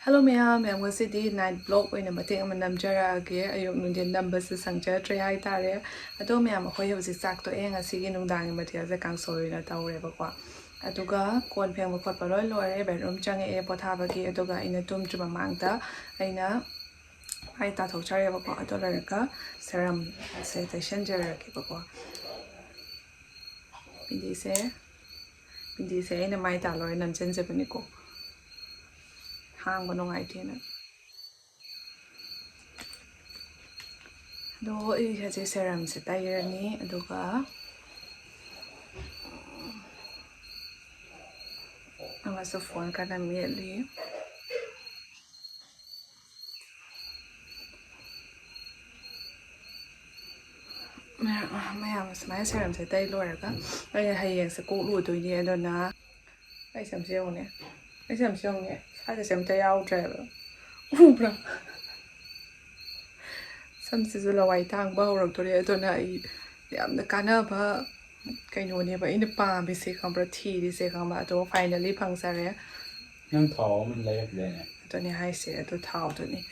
Hello ma'am, I'm haisidi night vlog oina mateng ama namjarage ayok nungdin numbers sangjatre haitare ado ma'am akhoi hauji chak to e ngasigi nungdang mathel je kangsoi na tawreba kwa aduga kon phengba khotpa loi lore bedroom change e pothaba gi aduga ina tumtri mamangda aina ai ta thokchareba kwa ado laraka serum se station jarake kwa pindi se ina mai ta loi namchen je bani ko hang ba nongai thena do I haje serum se tayarni aduga amaso phone kana meli mayam smai serum se tay loraga ai hayeng se ko lu doini adona ai samseone ai sem tay yaw driver ubra samsizu lawai tang ba horak tore adona I yamna kana ba kainone ba ina pa bi se khambra thi ri se khamba to finally phangsare nang thao min lai le adoni hai se ado thao to ni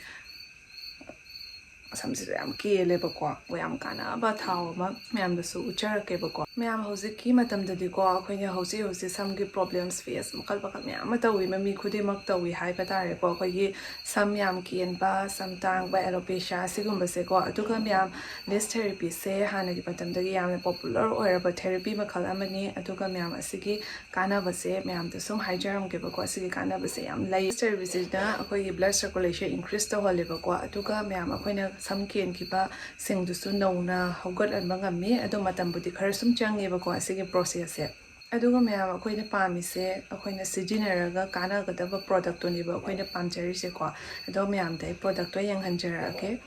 samsizu yam ke leba ko yam kana ba thao ma myam da su uchar ke ba ko myam hauzik ki matam da di ko akhoina hausi samgi problems face makal ba myam ma tawi ma mi khudi mak tawi hai ba tare ko khoi sam yam kian ba sam tang ba alopecia sigum ba se ko aduga myam this therapy se hana gi matam da gi yam popular oira ba therapy makal amani aduga myam asigi kana ba se myam da sum haijaram ke ba ko asigi kana ba se yam lai therapy se da akhoi blood circulation increase to hole ba ko aduga myam akhoina sam kian ki ba sing du su no na hogot an ba ngami adu matam budi khar sum change ba ko asigi process se aduga myam akhoina pamise akhoina sijinaraga kana gadaba product to ni ba akhoina pamjari se ko adu myam dai product to yang hanjara ke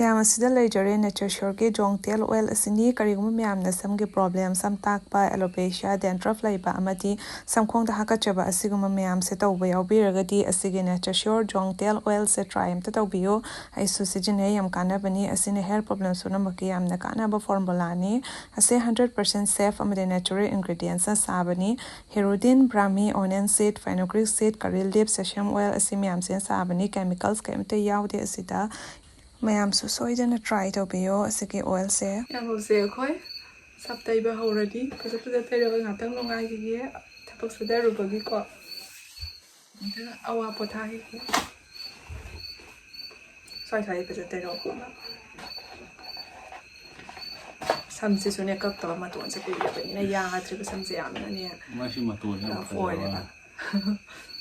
myam asida leijare nature sure ke Jonk tail oil asini karigum myam na samge problem sam takpa alopecia dandruff laiba amati samkhong da hakachaba asiguma myam se tawba yawbiraga di asigi nature sure Jonk tail oil se try am ta tawbiyo ai su sijine yam kana bani asine hair problem suna maki yam na kana ba formula ni ase 100% safe amade natural ingredients sa sabani herodin brahmi onion seed fenugreek seed curry leaf sesame oil asimi yam sen sabani chemicals kaimte yawde asida mayam su soidana try tawbiyo asigi oil se yam se khoi sap taiba already kaza taiba ngatang nongai gi thapak suda rubagi ko awa potha gi sai kaza taiba ko samse sune kak to ma ton se ku ni ya ha tri samse yam na ne ma shi ma ton ya for le ba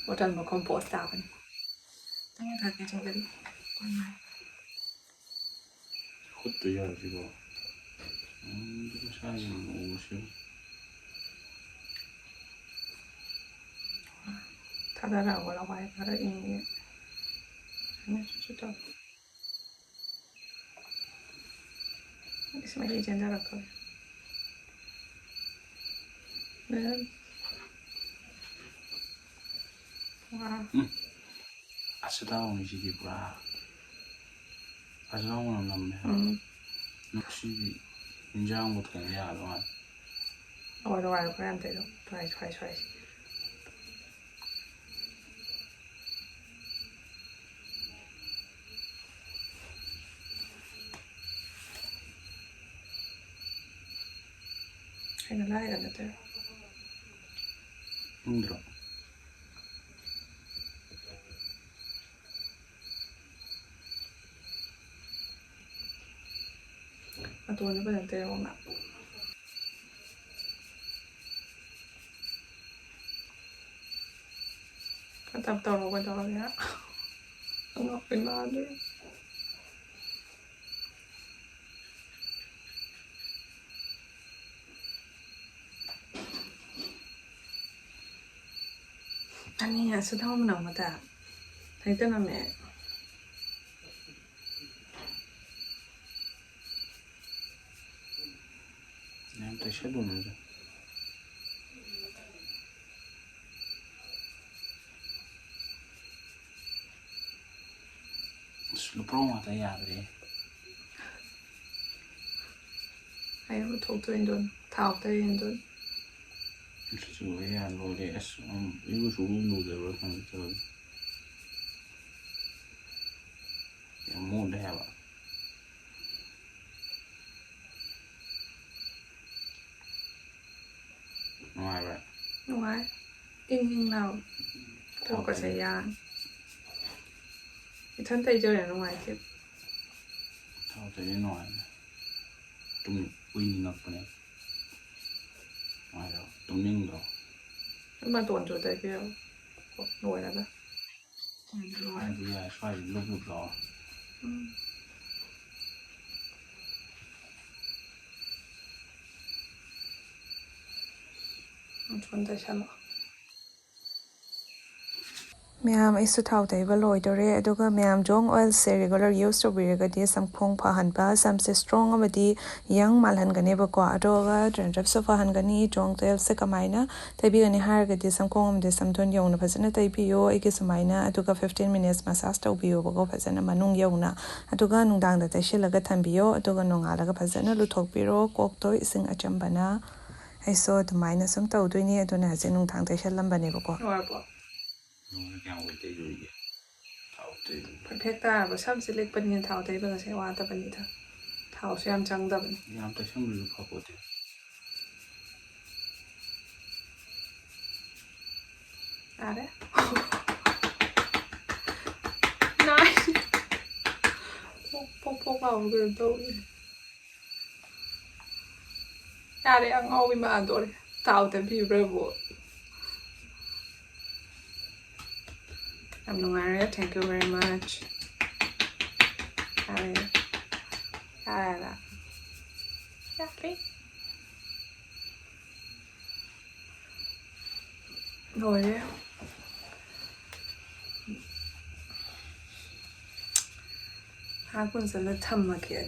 hotel ma compost ta ban tang ta ke jing gari khud to ya ji bo sai mo shi ta da ra wala wai para in ne chu to इसमें ये gender रखो asida on ji di bra asida on nam me no shi njang mo thong ya lo और को हम तेरो twice Ainda lá era até. Indra. A tua não vai ter uma. Kata tao nó quan tao ya. Nó phải nói nữa. Anh nhà sẽ thâu nào mà ta thấy tên là mẹ em thấy sẽ buồn rồi lo provo a tagliare ai có thuộc tôi đồn thảo tôi đồn non so se vuoi allora adesso io sono uno deve fare ꯃꯨꯠꯂꯦ ꯍꯥꯏꯕ ꯅꯨꯡꯉꯥꯏꯕ꯭ꯔꯥ Nungay. Ing lao. Thao ka say yan. Ithan tay jo yan nungay tip. ꯊꯥꯎ ꯇꯩꯕ ꯅꯨꯡꯉꯥꯏꯕꯅꯦ ꯎꯏꯅꯤꯡꯉꯛꯄꯅꯦ ꯅꯨꯡꯉꯥꯏꯔꯣ ꯇꯨꯝꯅꯤꯡꯗ꯭ꯔꯣ Mà tuần cho tay kia. Nồi là đó. ꯍꯥꯏꯗꯤ ꯌꯥꯏ ꯁ꯭ꯋꯥꯏꯗꯤ ꯂꯨꯞ ꯂꯨꯞ ꯂꯥꯎꯔ Tuần tay xa lọ. Ma'am, isu thau taiba loidore aduga ma'am Jonk oil se regular use tawbiragadi samkhong phahanba samse strong amadi young malhanganeba ko aduga dandruff se phahangani Jonk oil se kamaina taibigani haragadi samkhong amde samthon yawna phajana taibiyo ege sumaina aduga 15 minutes massage tawbiyo bago phajana manung yawna aduga nungdang da taishilaga thambiyo aduga nongalaga phajana luthokbiro kokto ising achambana aiso dumaina sum tawdoini aduna haje nungthang taishalambane bako 그냥 올 때 이게 다out돼 perfecta ba sam select pani thau tai ba se wa ta pani tha thau se am chang da ban 그냥 또 형들도 파고 돼 are nai pok vào cái đâu are ang au bi ma do thau ta bi re bo I'm Nungcnaba. Thank you very much. Rồi đấy. Hai quân sẽ là thầm mà kìa.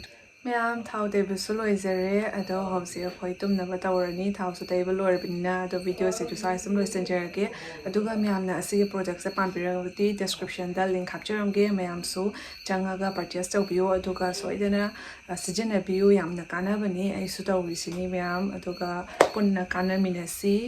Ma'am, thao tay ba su loizare ado hobsi akhoi tumnaba tawrani thau su tay ba lorbinna ado video exercise sum loisenjarage aduga ma'am na asigi product se pampiragati description da link hapcharamge ma'am su changaga purchase tawbiyo aduga soidana sijana biyu yamna kanabani ai su tawrisini ma'am aduga punna kanaminasi